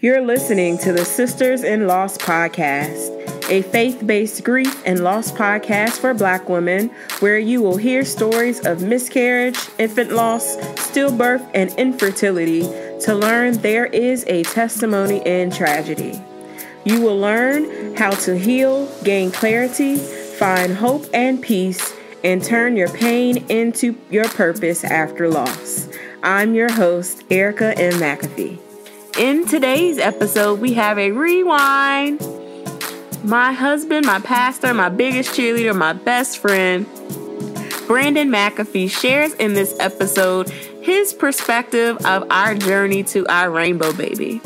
You're listening to the Sisters in Loss podcast, a faith-based grief and loss podcast for Black women, where you will hear stories of miscarriage, infant loss, stillbirth, and infertility to learn there is a testimony in tragedy. You will learn how to heal, gain clarity, find hope and peace, and turn your pain into your purpose after loss. I'm your host, Erica M. McAfee. In today's episode, we have a rewind. My husband, my pastor, my biggest cheerleader, my best friend, Brandon McAfee, shares in this episode his perspective of our journey to our rainbow baby.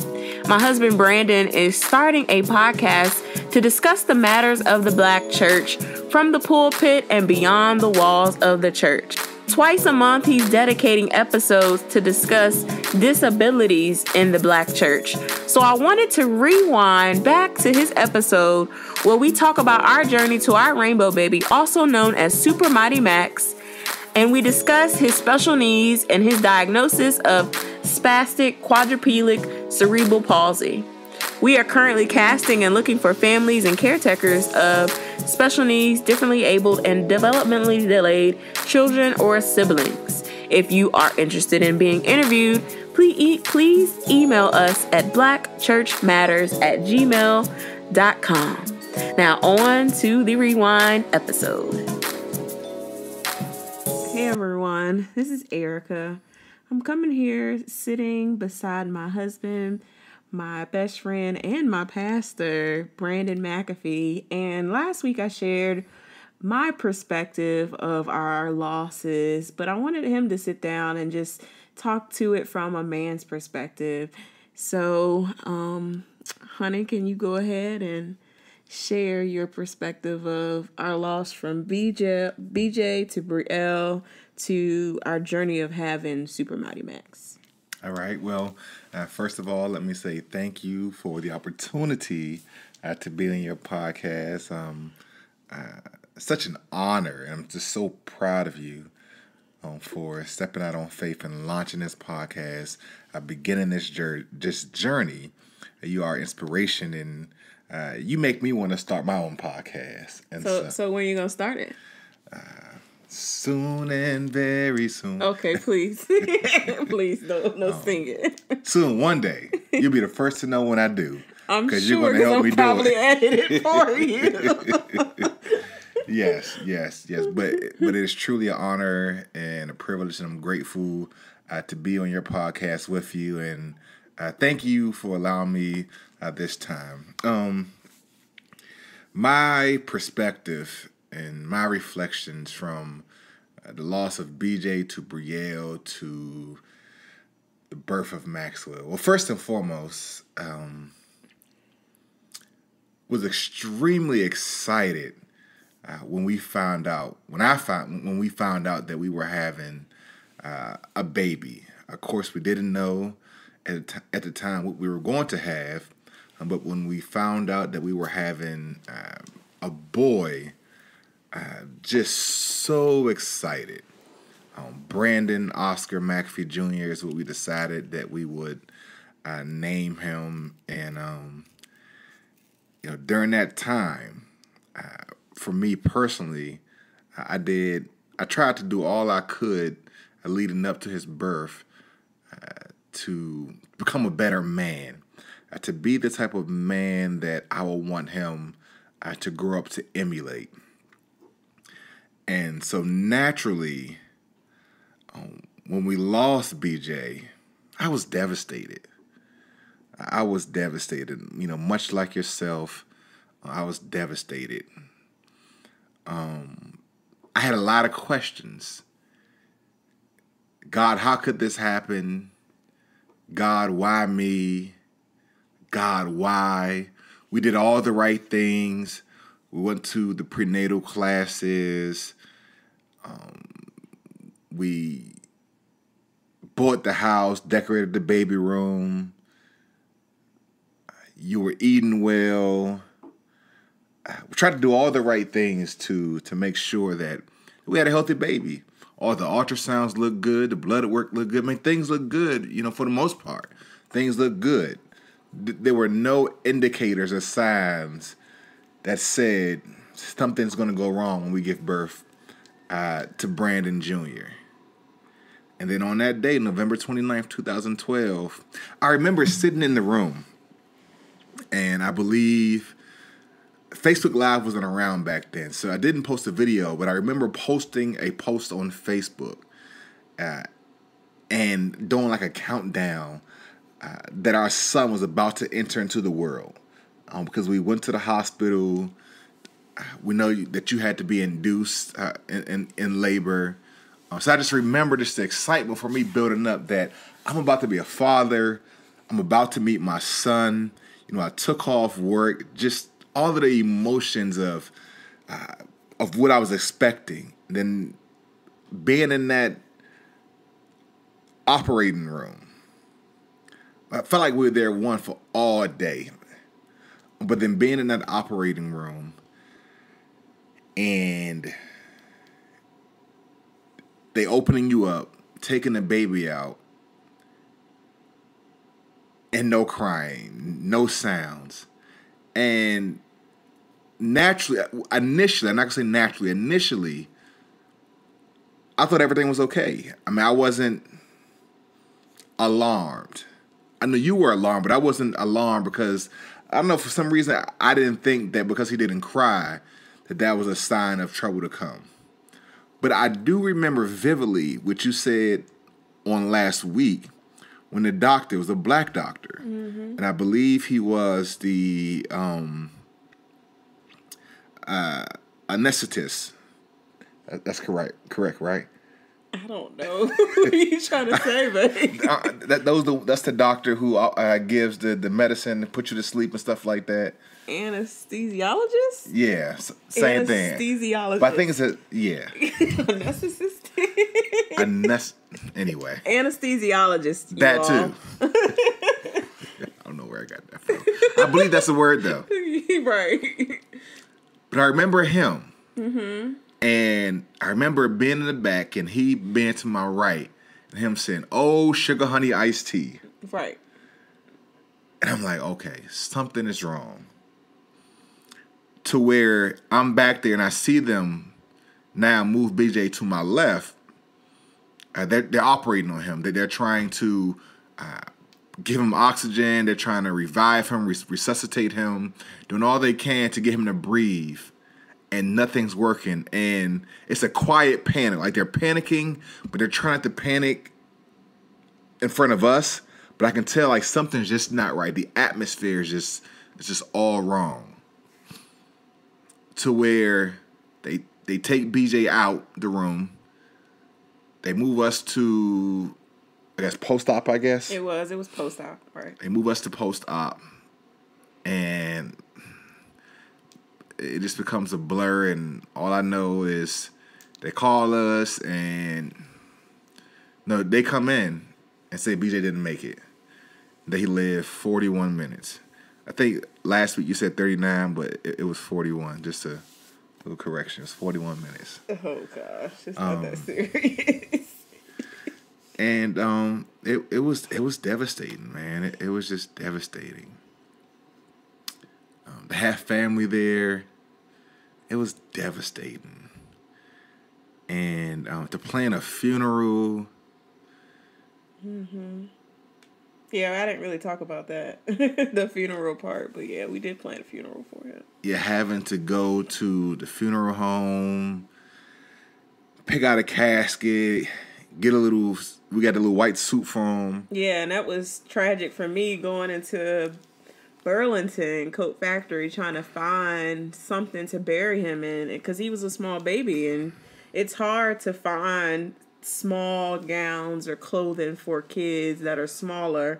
My husband, Brandon, is starting a podcast to discuss the matters of the Black church from the pulpit and beyond the walls of the church. Twice a month, he's dedicating episodes to discuss disabilities in the Black church. So I wanted to rewind back to his episode where we talk about our journey to our rainbow baby, also known as Super Mighty Max, and we discuss his special needs and his diagnosis of spastic quadriplegic cerebral palsy. We are currently casting and looking for families and caretakers of special needs, differently abled, and developmentally delayed children or siblings. If you are interested in being interviewed, please email us at blackchurchmatters@gmail.com. Now on to the rewind episode. Hey everyone, this is Erica. I'm coming here sitting beside my husband, my best friend, and my pastor, Brandon McAfee. And last week I shared my perspective of our losses, but I wanted him to sit down and just talk to it from a man's perspective. So, honey, can you go ahead and share your perspective of our loss from BJ to Brielle to our journey of having Super Mighty Max? All right. Well, first of all, let me say thank you for the opportunity to be on your podcast. Such an honor, and I'm just so proud of you for stepping out on faith and launching this podcast, beginning this journey. You are inspiration, and you make me want to start my own podcast. And so when are you going to start it? Soon and very soon. Okay, please. Please, no singing. Soon, one day. You'll be the first to know when I do. I'm sure, because I'm probably edit it for you. Yes. But it is truly an honor and a privilege, and I'm grateful to be on your podcast with you. And thank you for allowing me this time. My perspective and my reflections from the loss of BJ to Brielle to the birth of Maxwell. Well, first and foremost, was extremely excited when we found out that we were having a baby. Of course, we didn't know at the time what we were going to have, but when we found out that we were having a boy, just so excited. Brandon Oscar McAfee Jr. is what we decided that we would name him. And, during that time, for me personally, I tried to do all I could leading up to his birth to become a better man, to be the type of man that I would want him to grow up to emulate. And so naturally, when we lost BJ, I was devastated. Much like yourself, I was devastated. I had a lot of questions. God, how could this happen? God, why me? God, why? We did all the right things. We went to the prenatal classes. We bought the house, decorated the baby room. You were eating well. We tried to do all the right things to make sure that we had a healthy baby. All the ultrasounds looked good. The blood work looked good. I mean, things look good, for the most part. Things look good. there were no indicators or signs that said something's going to go wrong when we give birth to Brandon Jr. And then on that day, November 29th, 2012, I remember sitting in the room, and I believe Facebook Live wasn't around back then, so I didn't post a video, but I remember posting a post on Facebook and doing like a countdown that our son was about to enter into the world. Because we went to the hospital. We know that you had to be induced in labor. So I just remember just the excitement for me building up that I'm about to be a father. I'm about to meet my son. You know, I took off work. Just all of the emotions of what I was expecting. And then being in that operating room, I felt like we were there for all day. But then being in that operating room and they opening you up, taking the baby out, and no crying, no sounds. And initially, I'm not going to say naturally, initially, I thought everything was okay. I mean, I wasn't alarmed. I know you were alarmed, but I wasn't alarmed because, I don't know, for some reason, I didn't think that because he didn't cry, that was a sign of trouble to come. But I do remember vividly what you said on last week when the doctor was a black doctor. Mm-hmm. And I believe he was the anesthetist. That's correct, right? I don't know what you trying to say, but that's the doctor who gives the medicine to put you to sleep and stuff like that. Anesthesiologist? Yeah, same thing. Anesthesiologist. But I think it's Anesthetist? Anyway. Anesthesiologist. That too. I don't know where I got that from. I believe that's a word though. Right. But I remember him. Mm-hmm. And I remember being in the back and he being to my right and him saying, "Oh, sugar honey iced tea." Right. And I'm like, okay, something is wrong. To where I'm back there and I see them now move BJ to my left. They're operating on him. They're trying to give him oxygen. They're trying to revive him, resuscitate him, doing all they can to get him to breathe. And nothing's working. And it's a quiet panic. Like they're panicking, but they're trying not to panic in front of us. But I can tell like something's just not right. The atmosphere is just all wrong. To where they take BJ out the room. They move us to, I guess, Postop, I guess. It was Postop, right. They move us to Postop. And it just becomes a blur, and all I know is they call us, and no, they come in and say BJ didn't make it. That he lived 41 minutes. I think last week you said 39, but it was 41. Just a little correction. It's 41 minutes. Oh gosh, it's not that serious. And it was devastating, man. It was just devastating. To have family there, it was devastating. And to plan a funeral. Mm-hmm. Yeah, I didn't really talk about that, the funeral part. But yeah, we did plan a funeral for him. Yeah, having to go to the funeral home, pick out a casket, we got a little white suit for him. Yeah, and that was tragic for me going into Burlington Coat Factory trying to find something to bury him in because he was a small baby, and it's hard to find small gowns or clothing for kids that are smaller.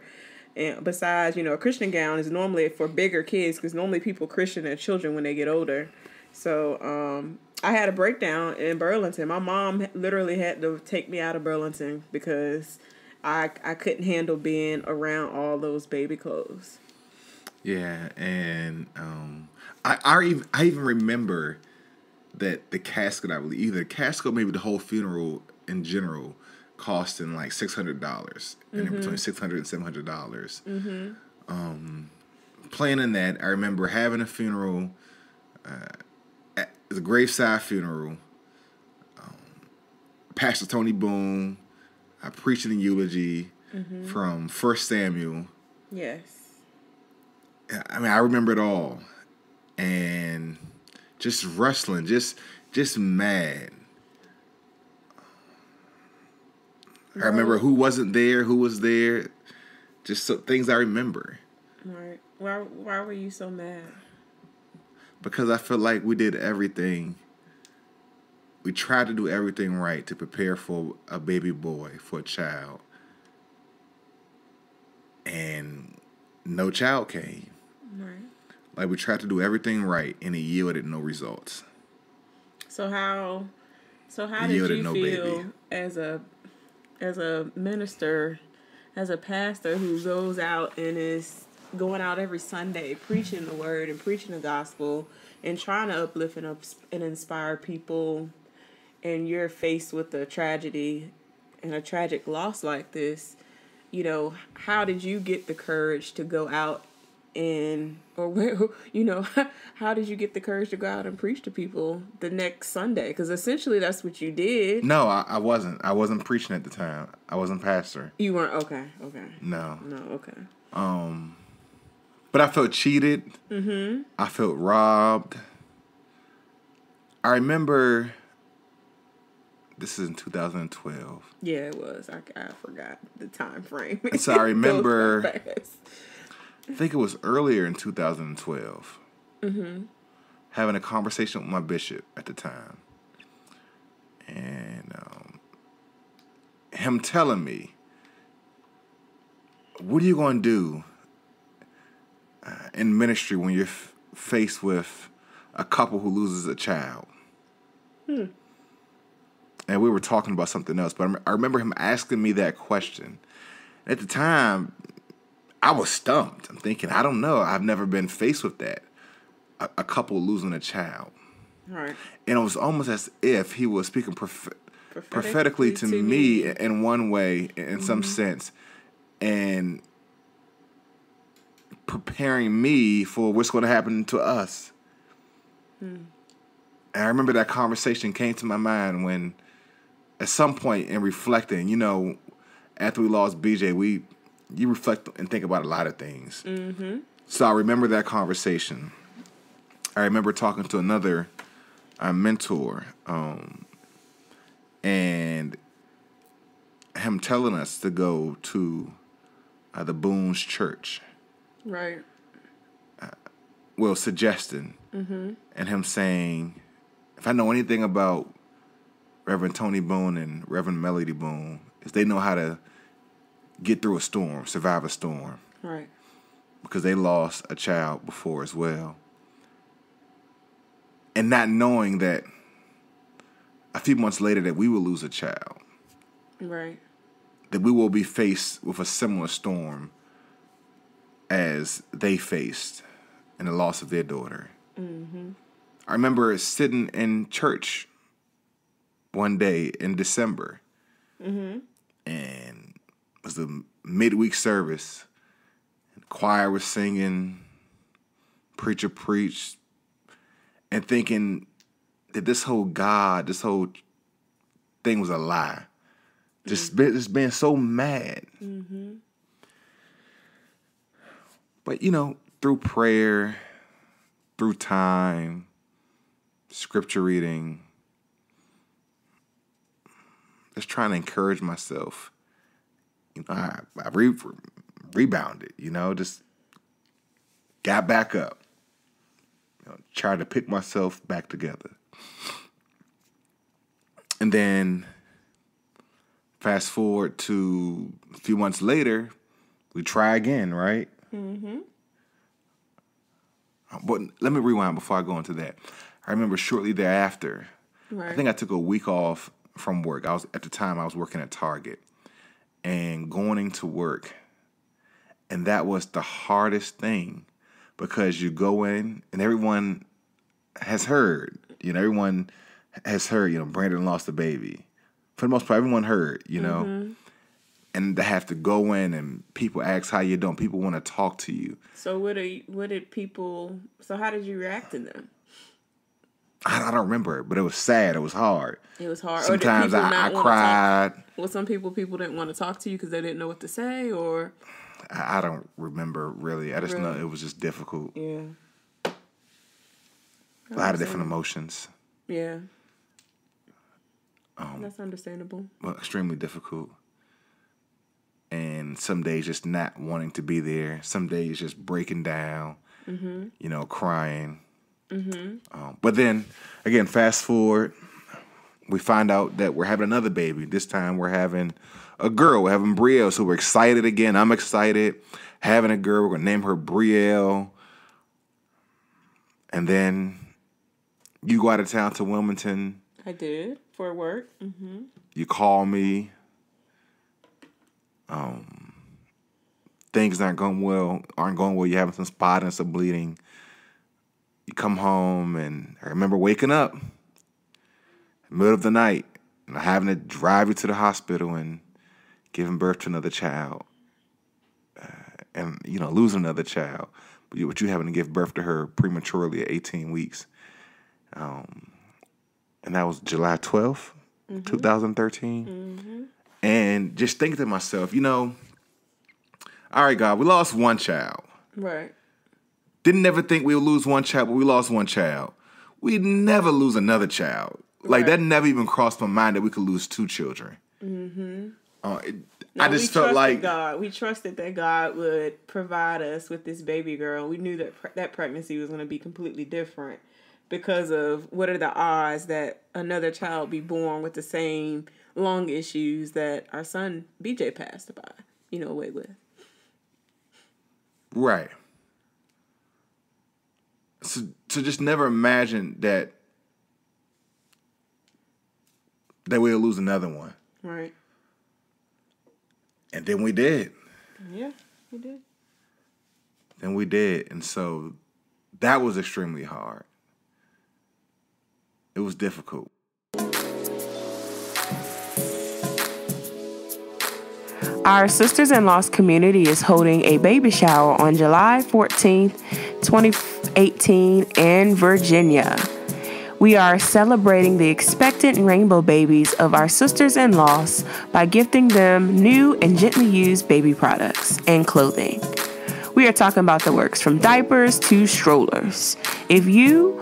And besides, a Christian gown is normally for bigger kids because normally people christen their children when they get older. So I had a breakdown in Burlington. My mom literally had to take me out of Burlington because I couldn't handle being around all those baby clothes. Yeah, and I even remember that the casket, I believe, either the casket or maybe the whole funeral in general costing like $600, and in between $600 and $700. Mm-hmm. planning that, I remember having a funeral. It was a graveside funeral. Pastor Tony Boone preaching the eulogy from 1 Samuel. Yes. I mean, I remember it all. And just wrestling, just mad. I remember who wasn't there, who was there. Just things I remember. Right. Why were you so mad? Because I feel like we did everything. We tried to do everything right to prepare for a baby boy, for a child. And no child came. Right. Like, we tried to do everything right, and it yielded no results. So how did you feel baby. as a minister, as a pastor who goes out and is going out every Sunday preaching the word and preaching the gospel and trying to uplift and inspire people, and you're faced with a tragedy and a tragic loss like this? You know, how did you get the courage to go out how did you get the courage to go out and preach to people the next Sunday? Because essentially that's what you did. No, I wasn't. I wasn't preaching at the time. I wasn't pastor. You weren't? Okay. No, okay. But I felt cheated. Mm-hmm. I felt robbed. I remember, this is in 2012. Yeah, it was. I forgot the time frame. And so I remember, I think it was earlier in 2012, having a conversation with my bishop at the time. And him telling me, what are you going to do in ministry when you're faced with a couple who loses a child? And we were talking about something else, but I remember him asking me that question. At the time, I was stumped. I'm thinking, I don't know. I've never been faced with that. A couple losing a child. Right. And it was almost as if he was speaking prophetically to me in one way, in some sense, and preparing me for what's going to happen to us. And I remember that conversation came to my mind when, at some point in reflecting, you know, after we lost BJ, you reflect and think about a lot of things. Mm-hmm. So I remember that conversation. I remember talking to another mentor, and him telling us to go to the Boone's church. Right. Well, suggesting, and him saying, if I know anything about Reverend Tony Boone and Reverend Melody Boone, is they know how to get through a storm, survive a storm. Right. Because they lost a child before as well. And not knowing that a few months later that we will lose a child. Right. That we will be faced with a similar storm as they faced in the loss of their daughter. Mm-hmm. I remember sitting in church one day in December. Mm-hmm. And it was the midweek service. And the choir was singing, preacher preached, and thinking that this whole thing was a lie. Just being so mad. Mm-hmm. But, you know, through prayer, through time, scripture reading, just trying to encourage myself. You know, I rebounded, you know, just got back up. You know, tried to pick myself back together. And then fast forward to a few months later, we try again, right? Mm-hmm. But let me rewind before I go into that. I remember shortly thereafter, I think I took a week off from work. At the time I was working at Target and going into work. And that was the hardest thing because you go in and everyone has heard, Brandon lost a baby. For the most part, everyone heard, and to have to go in and people ask how you doing. People want to talk to you. So how did you react to them? I don't remember, but it was sad. It was hard. It was hard. Sometimes I cried. Well, some people didn't want to talk to you because they didn't know what to say, or I don't remember really. I just know it was just difficult. Yeah. A lot of different emotions. Yeah. That's understandable. Well, extremely difficult. And some days just not wanting to be there. Some days just breaking down. Mm-hmm. Crying. Mm-hmm. But then, again, fast forward, we find out that we're having another baby. This time we're having a girl. We're having Brielle. So we're excited again. I'm excited. Having a girl. We're going to name her Brielle. And then you go out of town to Wilmington. I did, for work. Mm-hmm. You call me. Things aren't going well. You're having some spot and some bleeding. You come home, and I remember waking up in the middle of the night and having to drive you to the hospital and giving birth to another child. And losing another child. But you having to give birth to her prematurely at 18 weeks. And that was July 12th, 2013. Mm-hmm. And just thinking to myself, all right, God, we lost one child. Right. Didn't ever think we would lose one child, but we lost one child. We'd never lose another child. Like, that never even crossed my mind that we could lose two children. Mm-hmm. I just felt like we trusted that God would provide us with this baby girl. We knew that that pregnancy was going to be completely different because of what are the odds that another child be born with the same lung issues that our son BJ passed away with. Right. So just never imagine that we'll lose another one. Right. And then we did. Yeah, we did. Then we did. And so that was extremely hard. It was difficult. Our Sisters in Loss community is holding a baby shower on July 14th, 2018 in Virginia. We are celebrating the expectant rainbow babies of our sisters in loss by gifting them new and gently used baby products and clothing. We are talking about the works from diapers to strollers. If you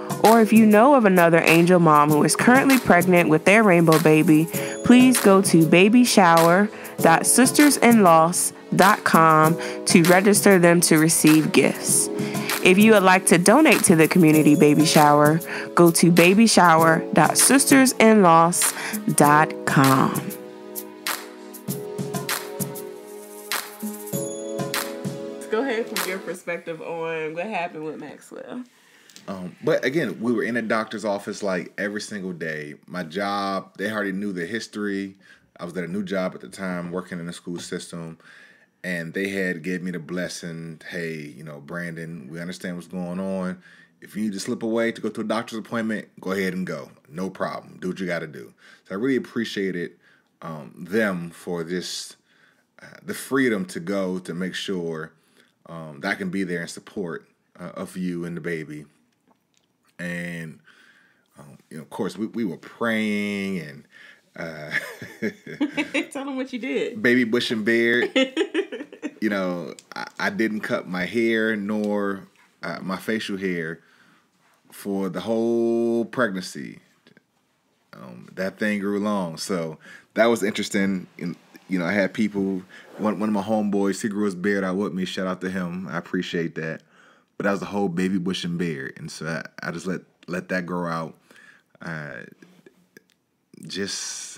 know of another angel mom who is currently pregnant with their rainbow baby, please go to babyshower.sistersinloss.com to register them to receive gifts. If you would like to donate to the community baby shower, go to babyshower.sistersinloss.com. Go ahead from your perspective on what happened with Maxwell. But again, we were in a doctor's office like every single day. My job, they already knew the history. I was at a new job at the time, working in the school system. And they had gave me the blessing, hey, Brandon, we understand what's going on. If you need to slip away to go to a doctor's appointment, go ahead and go. No problem. Do what you got to do. So I really appreciated them for this, the freedom to go to make sure that I can be there in support of you and the baby. And, of course, we were praying and... Tell them what you did. Baby bush and beard. I didn't cut my hair nor my facial hair for the whole pregnancy. That thing grew long. So that was interesting. I had people, one of my homeboys, he grew his beard out with me. Shout out to him. I appreciate that. But that was the whole baby bush and beard. And so I just let that grow out. Just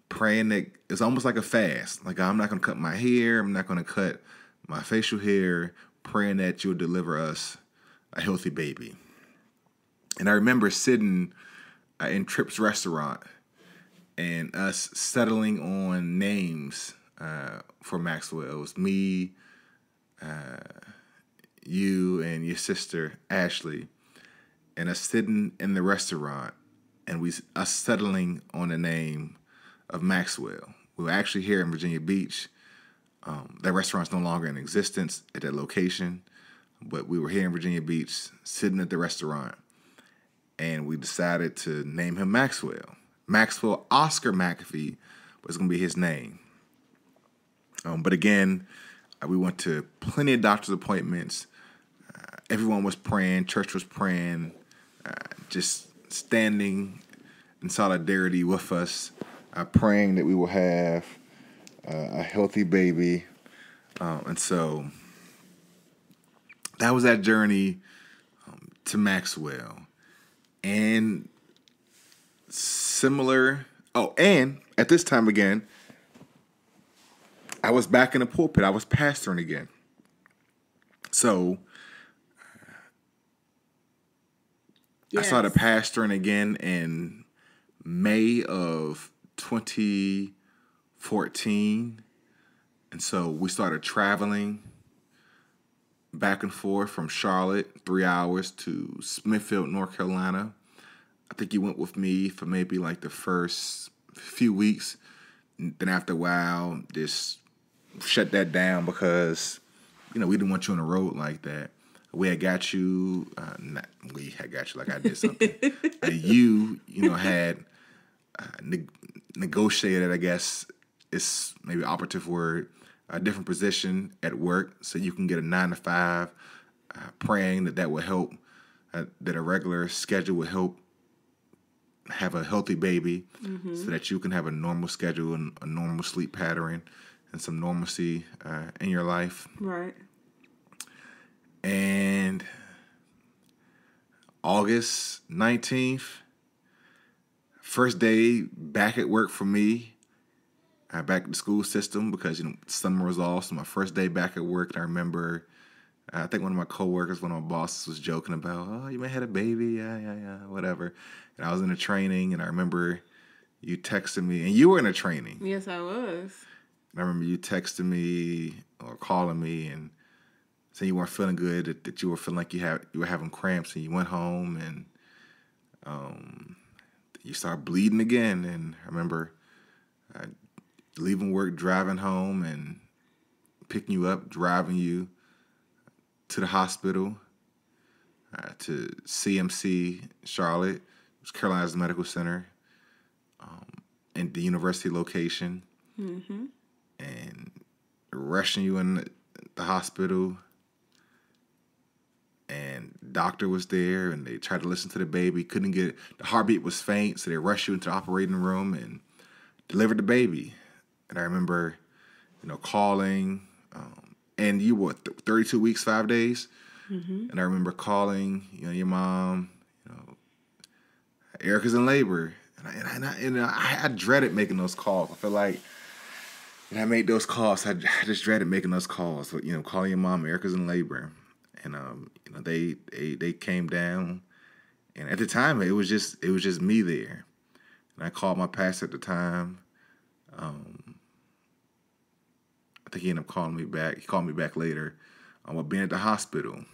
praying that it's almost like a fast. Like, I'm not going to cut my hair. I'm not going to cut my facial hair. Praying that you'll deliver us a healthy baby. And I remember sitting in Tripp's restaurant and us settling on names for Maxwell. It was me, you, and your sister, Ashley. And us sitting in the restaurant and us settling on the name of Maxwell. We were actually here in Virginia Beach. That restaurant's no longer in existence at that location, but we were here in Virginia Beach, sitting at the restaurant, and we decided to name him Maxwell. Maxwell Oscar McAfee was going to be his name. But again, we went to plenty of doctor's appointments. Everyone was praying. Church was praying. Just standing in solidarity with us, praying that we will have a healthy baby. And so that was that journey to Maxwell. And similar... Oh, and at this time again, I was back in the pulpit. I was pastoring again. So yes. I started pastoring again in May of 2014. And so we started traveling back and forth from Charlotte, 3 hours, to Smithfield, North Carolina. I think you went with me for maybe like the first few weeks. Then after a while, just shut that down because, we didn't want you on the road like that. We had got you, we had got you like I did something. You had negotiated, I guess, is maybe operative word, a different position at work so you can get a 9-to-5, praying that would help, that a regular schedule would help have a healthy baby, so that you can have a normal schedule and a normal sleep pattern and some normalcy in your life. Right. And August 19th, first day back at work for me, back at the school system because, summer was off. So my first day back at work, and I remember, I think one of my coworkers, one of my bosses was joking about, oh, you may have had a baby, yeah, whatever. And I was in a training, and I remember you texted me, and you were in a training. Yes, I was. And I remember you texting me or calling me and saying you weren't feeling good, that you were feeling like you were having cramps, and you went home and you started bleeding again. And I remember leaving work, driving home, and picking you up, driving you to the hospital, to CMC Charlotte, it was Carolina's Medical Center, and the university location, and rushing you in the hospital. And the doctor was there, and they tried to listen to the baby. Couldn't get it. The heartbeat was faint, so they rushed you into the operating room and delivered the baby. And I remember, calling, and you were 32 weeks, 5 days. And I remember calling, your mom, Erica's in labor. And I dreaded making those calls. I feel like when I made those calls, I just dreaded making those calls. But, calling your mom, Erica's in labor. And, they came down. And at the time, it was just me there. And I called my pastor at the time. I think he ended up calling me back. He called me back later about being at the hospital.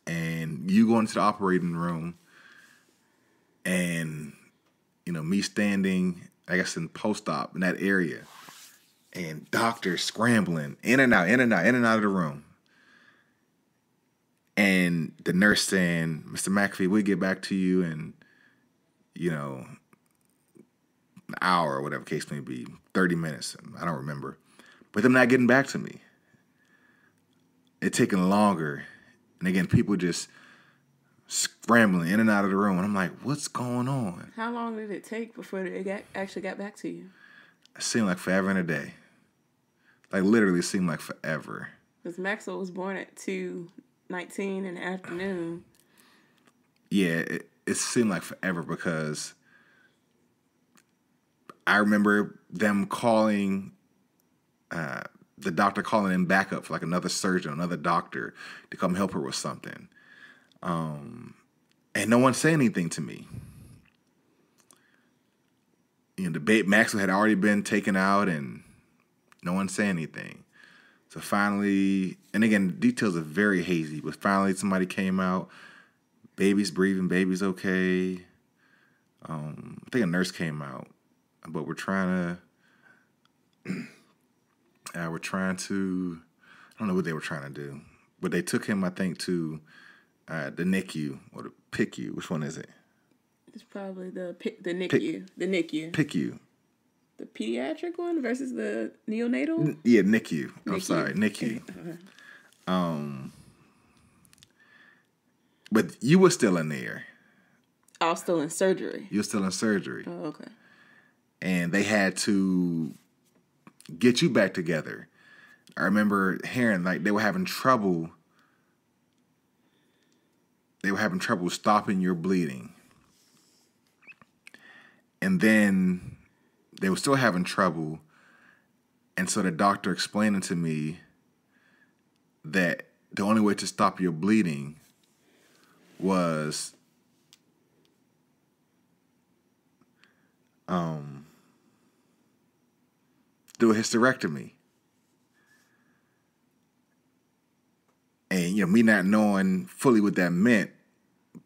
And you going into the operating room and, me standing, I guess, in Postop in that area, and doctors scrambling in and out of the room. And the nurse saying, Mr. McAfee, we'll get back to you in, an hour or whatever case may be, 30 minutes. I don't remember. But them not getting back to me. It taking longer. And again, people just scrambling in and out of the room. And I'm like, what's going on? How long did it take before it actually got back to you? It seemed like forever and a day. Like, literally seemed like forever. Because Maxwell was born at 2:19 in the afternoon. Yeah, it seemed like forever because I remember them calling, the doctor calling in backup for like another surgeon, another doctor to come help her with something. And no one said anything to me. Maxwell had already been taken out and no one said anything. So finally, and again, the details are very hazy, but finally somebody came out. Baby's breathing, baby's okay. I think a nurse came out, but we're trying to were trying to, I don't know what they were trying to do, but they took him, I think, to the NICU or the PICU. Which one is it? It's probably the NICU. The NICU. PICU. The pediatric one versus the neonatal? Yeah, NICU. I'm sorry, NICU. But you were still in there. I was still in surgery. You were still in surgery. Oh, okay. And they had to get you back together. I remember hearing like they were having trouble. They were having trouble stopping your bleeding. And then they were still having trouble. And so the doctor explained to me that the only way to stop your bleeding was do a hysterectomy. And, me not knowing fully what that meant,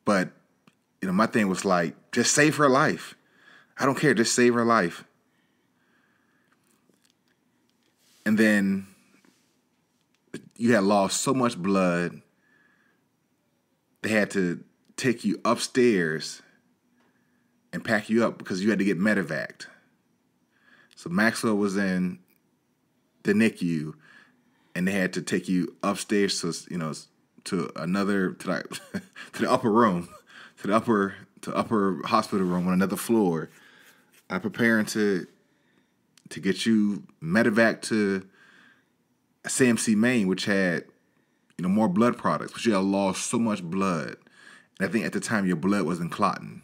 but, my thing was like, just save her life. I don't care, just save her life. And then you had lost so much blood, they had to take you upstairs and pack you up because you had to get Medevaced. So Maxwell was in the NICU, and they had to take you upstairs to the upper room, to the upper hospital room on another floor, preparing to get you Medevac to CMC Maine, which had more blood products, but you had lost so much blood, and I think at the time your blood wasn't clotting,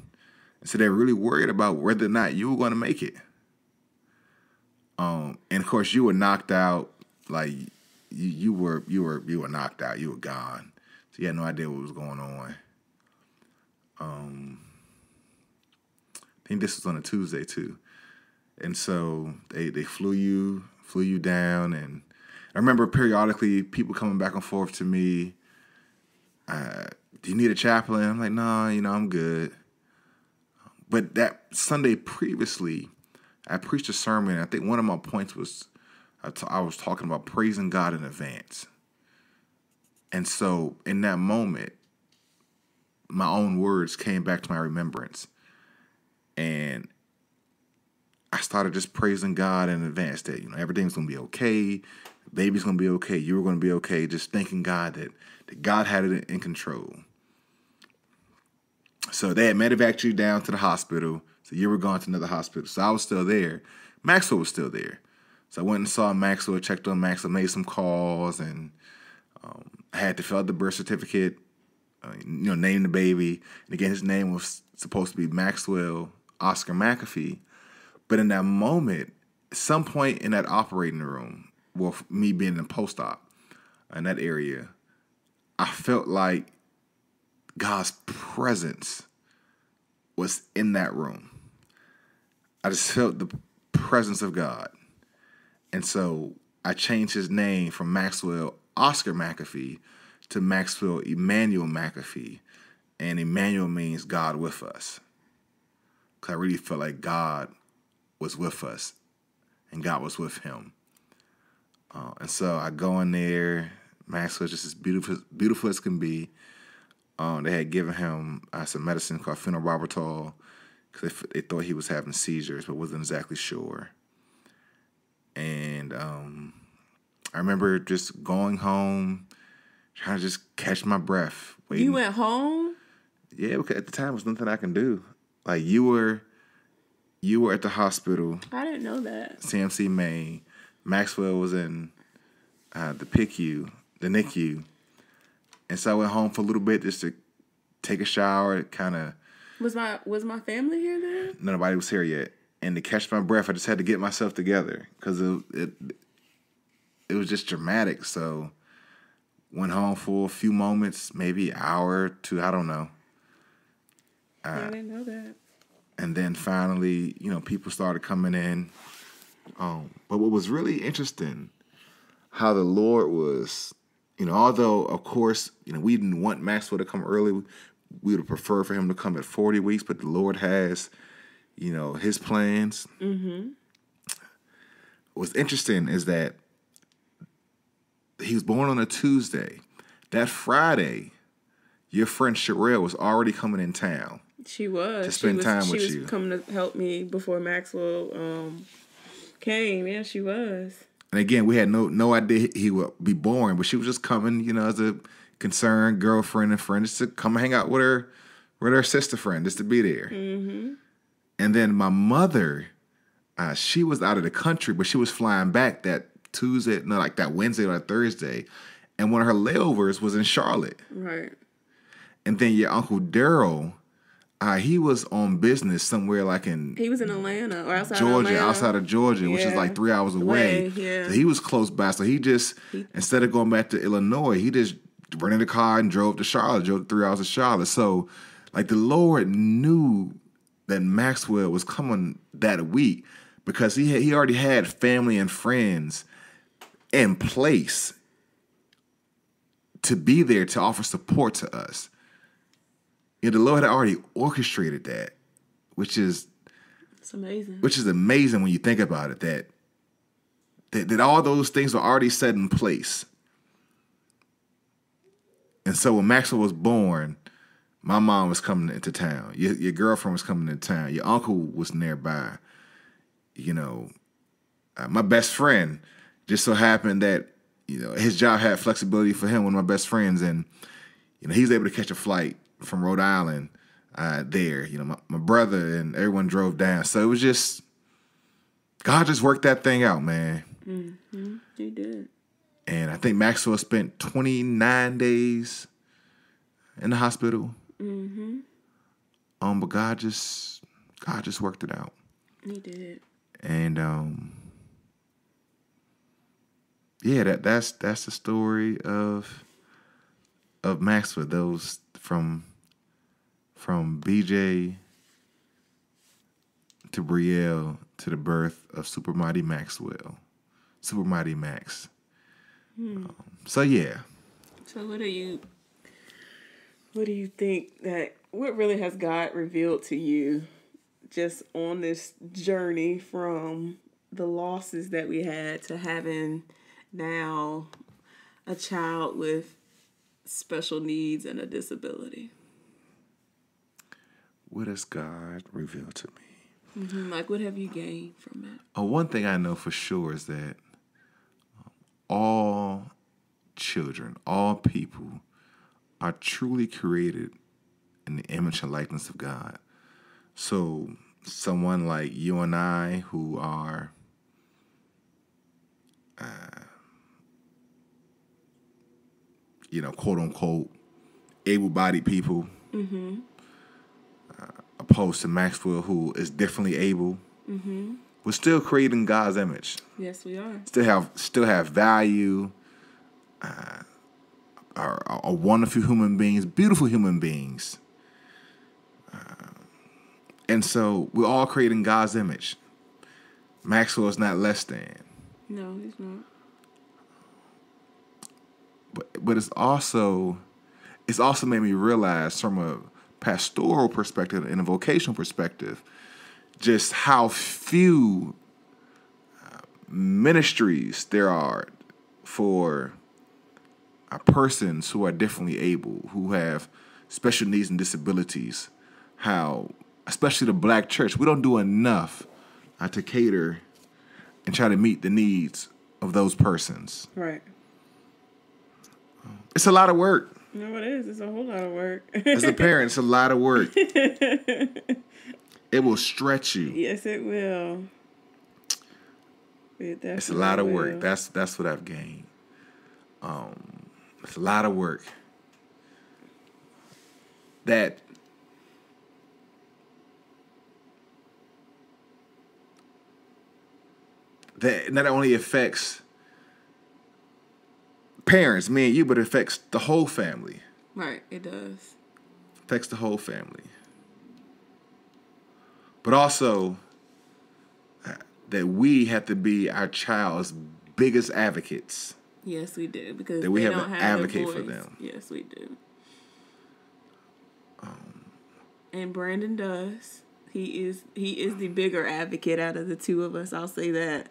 and so they were really worried about whether or not you were going to make it. And of course you were knocked out, like you were knocked out, you were gone, so you had no idea what was going on. I think this was on a Tuesday too, and so they flew you down, and I remember periodically people coming back and forth to me. Do you need a chaplain? I'm like, no, I'm good. But that Sunday previously, I preached a sermon. I think one of my points was I was talking about praising God in advance. And so in that moment, my own words came back to my remembrance. And I started just praising God in advance that, everything's going to be okay. The baby's going to be okay. You were going to be okay. Just thanking God that God had it in control. So they had medevaced you down to the hospital. So you were gone to another hospital. So I was still there. Maxwell was still there. So I went and saw Maxwell, checked on Maxwell, made some calls, and I had to fill out the birth certificate, name the baby. And again, his name was supposed to be Maxwell Oscar McAfee. But in that moment, at some point in that operating room, well, me being in Postop in that area, I felt like God's presence was in that room. I just felt the presence of God. And so I changed his name from Maxwell Oscar McAfee to Maxwell Emmanuel McAfee. And Emmanuel means God with us. Because I really felt like God was with us and God was with him. And so I go in there. Maxwell's just as beautiful as can be. They had given him some medicine called phenobarbital because they thought he was having seizures, but wasn't exactly sure. And I remember just going home, trying to just catch my breath. Waiting. You went home? Yeah, because at the time, there was nothing I can do. Like, you were at the hospital. I didn't know that. CMC Maine. Maxwell was in the PICU, the NICU. And so I went home for a little bit just to take a shower, kind of. Was my family here then? Nobody was here yet. And to catch my breath, I just had to get myself together because it was just dramatic. So went home for a few moments, maybe an hour or two, I don't know. I didn't know that. And then finally, people started coming in. But what was really interesting, how the Lord was, although, of course, we didn't want Maxwell to come early. We would have preferred for him to come at 40 weeks, but the Lord has, his plans. Mm-hmm. what's interesting is that he was born on a Tuesday. That Friday, your friend Sherelle was already coming in town. She was. To spend time with you. She was coming to help me before Maxwell came. Yeah, she was. And again, we had no idea he would be born, but she was just coming, you know, as a concerned girlfriend and friend, just to come hang out with her sister friend, just to be there. Mm-hmm. And then my mother, she was out of the country, but she was flying back that Wednesday or that Thursday. And one of her layovers was in Charlotte. Right. And then your Uncle Daryl, he was on business somewhere He was in Atlanta or outside Georgia, of Atlanta. outside of Georgia, which is like 3 hours away. Yeah. So he was close by. So instead of going back to Illinois, he just rented a car and drove to Charlotte, drove 3 hours to Charlotte. So like the Lord knew that Maxwell was coming that week because he already had family and friends in place to be there to offer support to us. You know, the Lord had already orchestrated that, which is amazing. Which is amazing when you think about it, that all those things were already set in place. And so when Maxwell was born, my mom was coming into town. Your girlfriend was coming into town. Your uncle was nearby. You know, my best friend just so happened that, you know, his job had flexibility for him, one of my best friends, and, you know, he was able to catch a flight from Rhode Island there. You know, my brother and everyone drove down. So it was just, God just worked that thing out, man. Mm-hmm. He did. And I think Maxwell spent 29 days in the hospital. Mm-hmm. But God just worked it out. He did. And yeah, that's the story of Maxwell. Those from BJ to Brielle to the birth of Super Mighty Maxwell, Super Mighty Max. So yeah. So what do you think what really has God revealed to you just on this journey from the losses that we had to having now a child with special needs and a disability? What has God revealed to me? Mm-hmm. Like, what have you gained from it? One thing I know for sure is that all children, all people are truly created in the image and likeness of God. So someone like you and I who are quote unquote able-bodied people, mm-hmm. Opposed to Maxwell, who is differently able, mm-hmm. we're still creating God's image. Yes, we are. Still have value. Are wonderful human beings, beautiful human beings. And so we're all creating God's image. Maxwell is not less than. No, he's not. But it's also made me realize from a pastoral perspective and a vocational perspective just how few ministries there are for persons who are differently able, who have special needs and disabilities. How, especially the Black church, we don't do enough to cater and try to meet the needs of those persons. Right. It's a lot of work. No, it is. It's a whole lot of work. As a parent, it's a lot of work. It will stretch you. Yes, it will. It's a lot of work. That's what I've gained. It's a lot of work. That not only affects parents, me and you, but it affects the whole family. Right, it does. Affects the whole family. But also that we have to be our child's biggest advocates. Yes, we do, because that we they have don't an have advocate a for voice. them. Yes, we do. And Brandon does. He is the bigger advocate out of the two of us. I'll say that.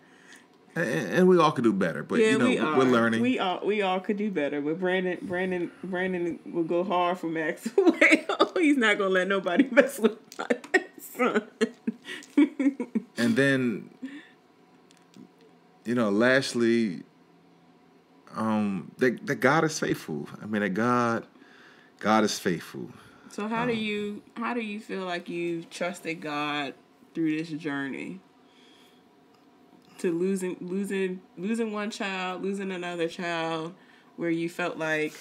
And we all could do better, but Yeah, we're learning. We all could do better. But Brandon will go hard for Maxwell. He's not gonna let nobody mess with my son. And then, lastly, that God is faithful. I mean, that God is faithful. So how do you feel like you've trusted God through this journey? To losing one child, losing another child, where you felt like,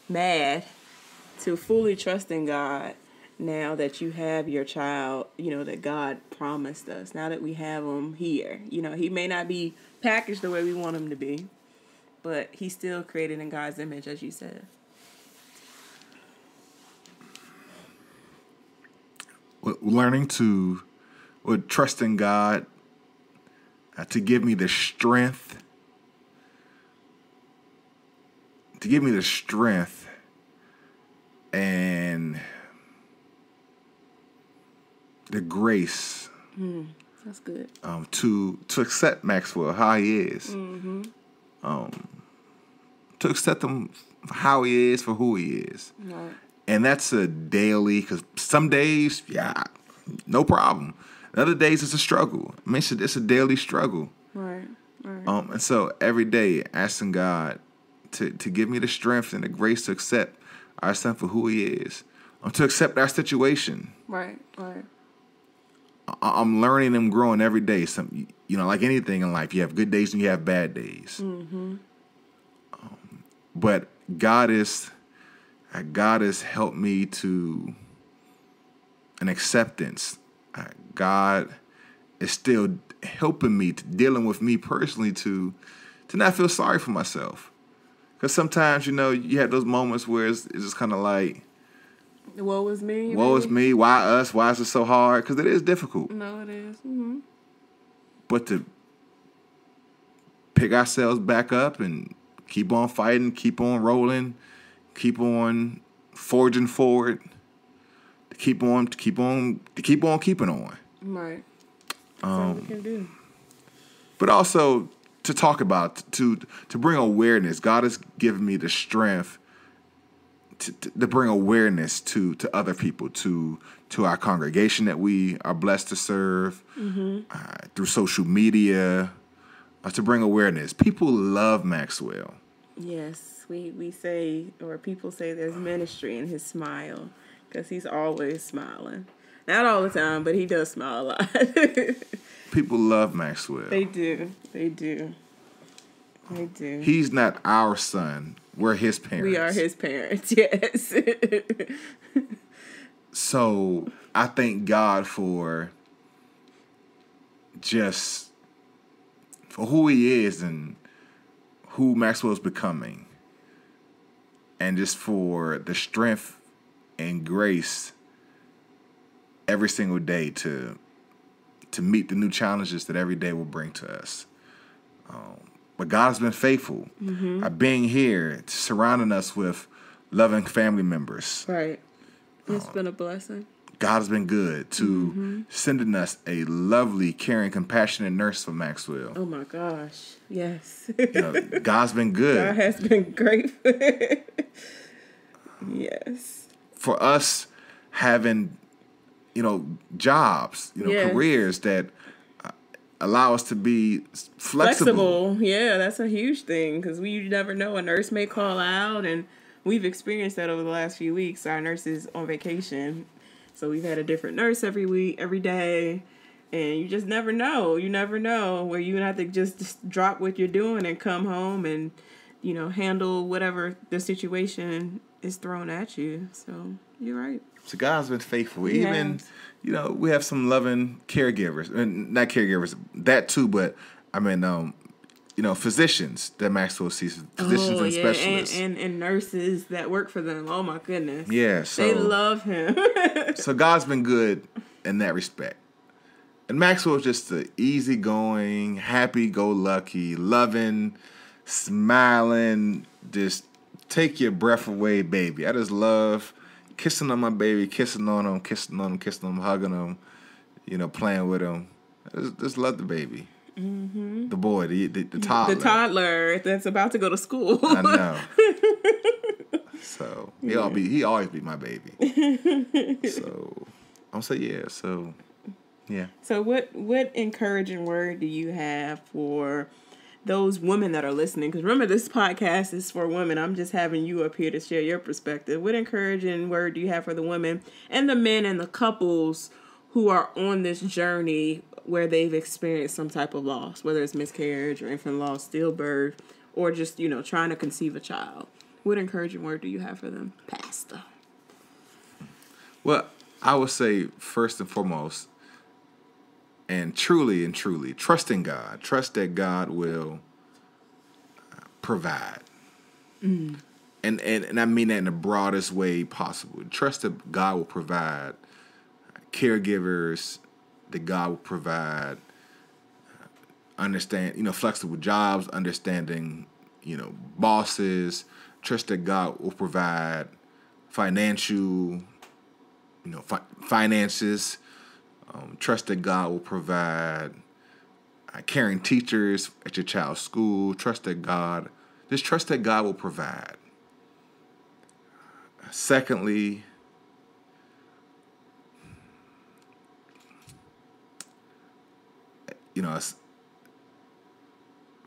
mad, to fully trusting God now that you have your child, that God promised us. Now that we have him here, he may not be packaged the way we want him to be, but he's still created in God's image, as you said. Trusting God to give me the strength, and the grace. That's good. To accept Maxwell how he is. Mm-hmm. To accept him for how he is, for who he is. Right. And that's a daily, because some days, no problem. Other days it's a struggle. I mean, it's a daily struggle. Right. And so every day asking God to give me the strength and the grace to accept our son for who he is. To accept our situation. Right. I'm learning and growing every day. Some, like anything in life, you have good days and you have bad days. Mm-hmm. But God has helped me to an acceptance. God is still helping me, dealing with me personally to not feel sorry for myself. Because sometimes, you have those moments where it's just kind of like, woe is me. Woe is me. Why us? Why is it so hard? Because it is difficult. No, it is. Mm-hmm. But to pick ourselves back up and keep on fighting, keep on rolling, keep on forging forward, to keep on keeping on. Right. That's all we can do. But also to talk about, to bring awareness. God has given me the strength to bring awareness to other people, to our congregation that we are blessed to serve, through social media, to bring awareness. People love Maxwell. Yes, we say, or people say, there's ministry in his smile, because he's always smiling. Not all the time, but he does smile a lot. People love Maxwell. They do. He's not our son. We're his parents. We are his parents, yes. So I thank God for who he is and who Maxwell's becoming. And just for the strength and grace every single day to meet the new challenges that every day will bring to us. But God has been faithful. Being here, surrounding us with loving family members. Right. It's been a blessing. God has been good to sending us a lovely, caring, compassionate nurse for Maxwell. Oh my gosh. Yes. God's been good. God has been great. Yes. For us having, jobs, careers that allow us to be flexible. Yeah, that's a huge thing, because you never know. A nurse may call out, and we've experienced that over the last few weeks. Our nurse is on vacation, so we've had a different nurse every week, every day, and you just never know. You never know where you have to just drop what you're doing and come home and, handle whatever the situation is thrown at you. So you're right. So God's been faithful. Even, we have some loving caregivers, and not caregivers, that too, but I mean, physicians that Maxwell sees, physicians and specialists. And nurses that work for them. Oh my goodness. Yeah. So they love him. So God's been good in that respect. And Maxwell's just an easygoing, happy-go-lucky, loving, smiling, just take your breath away baby. I just love kissing on my baby, kissing on him, hugging him, playing with him. I just love the baby. Mm-hmm. The boy, the toddler. The toddler that's about to go to school. I know. So he always be my baby. So I'm saying yeah. So yeah. So what encouraging word do you have for those women that are listening? Because remember, this podcast is for women. I'm just having you up here to share your perspective. What encouraging word do you have for the women and the men and the couples who are on this journey where they've experienced some type of loss, whether it's miscarriage or infant loss, stillbirth, or just, trying to conceive a child? What encouraging word do you have for them, Pastor? Well, I would say first and foremost, and truly, trust in God. Trust that God will provide. Mm. And I mean that in the broadest way possible. Trust that God will provide caregivers, that God will provide flexible jobs, understanding, bosses. Trust that God will provide financial, finances. Trust that God will provide caring teachers at your child's school. Trust that God will provide. Secondly,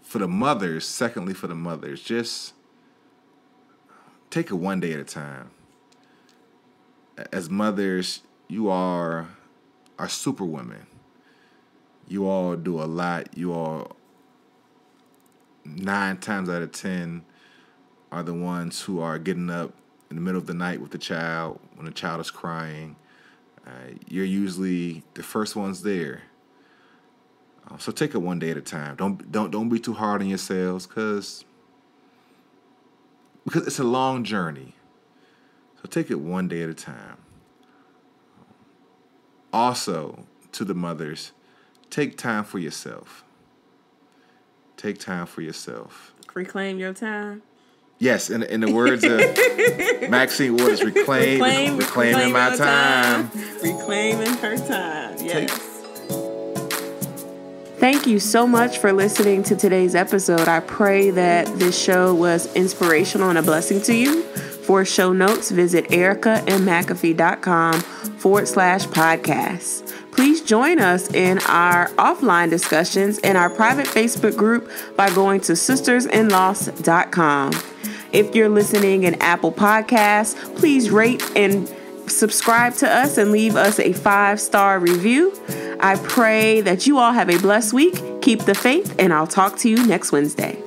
for the mothers, just take it one day at a time. As mothers, you are superwomen. You all do a lot. You all 9 times out of 10 are the ones who are getting up in the middle of the night with the child when the child is crying. You're usually the first ones there. So take it one day at a time. Don't be too hard on yourselves because it's a long journey. So take it one day at a time. Also, to the mothers, take time for yourself. Take time for yourself. Reclaim your time. Yes, in the words of Maxine Waters, reclaiming my time. Reclaiming her time. Yes. Thank you so much for listening to today's episode. I pray that this show was inspirational and a blessing to you. For show notes, visit ericamcafee.com/podcast. Please join us in our offline discussions in our private Facebook group by going to sistersinloss.com. If you're listening in Apple Podcasts, please rate and subscribe to us and leave us a 5-star review. I pray that you all have a blessed week. Keep the faith, and I'll talk to you next Wednesday.